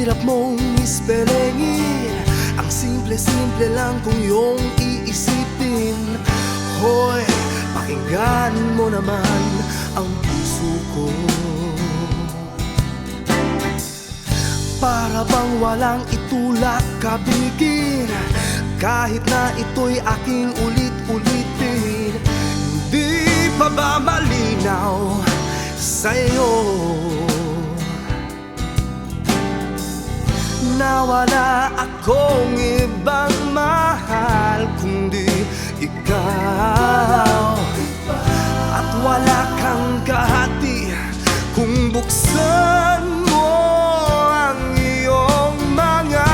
hirap mong ispelengin. Ang simple-simple lang kung iyong iisipin. Hoy, pakinggan mo naman ang puso ko. Para bang walang itulak kabigin, kahit na ito'y aking ulit-ulitin. Di pa ba malinaw sa'yo na wala akong ibang mahal kundi ikaw? At wala kang kahati kung buksan mo ang iyong mga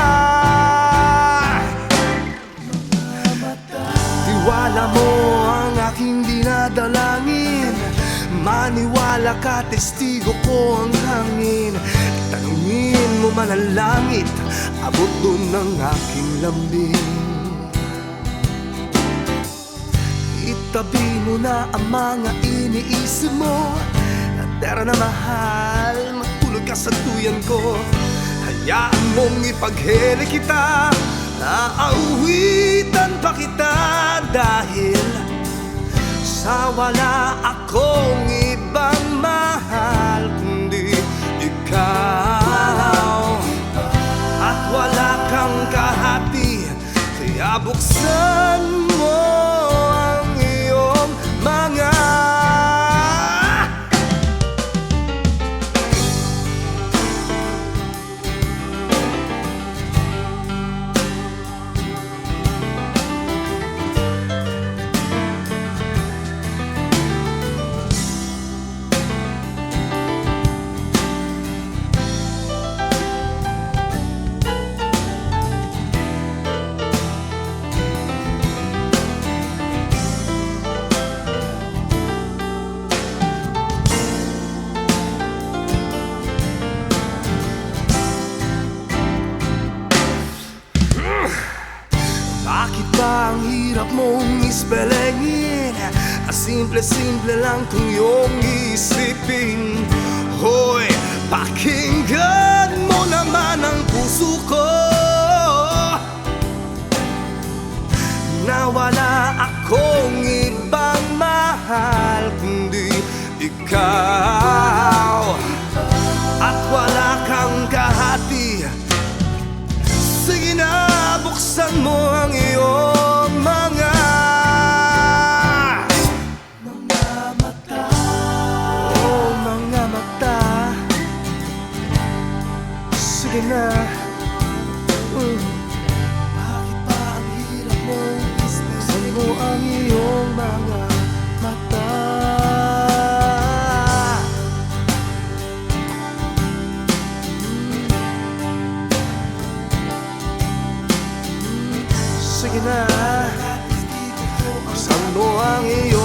mata. Tiwala mo ang aking dinadalangin, maniwala ka, testigo ko ang hangin. Tanungin mo man ang langit, abot doon ng aking lambing. Itabi mo na ang mga iniisip mo, at tara na mahal, matulog ka sa tuyan ko. Hayaan mong ipaghele kita, naaawitan pa kita, dahil sa wala akong ibang mahal kundi ikaw. At wala kang kahati, kaya buksan mo ang iyong mga ang hirap mong ispelengin. Simple-simple lang kung iyong isipin. Hoy, pakinggan mo naman ang puso ko, na wala akong ibang mahal kundi ikaw. At wala kang kahati, sige na, buksan mo ang iyong mga mata. Oh, mga mata, sige na. Bakit ba ang hirap mong buksan mo ang iyong mga mata? Sige na, buksan mo ang iyong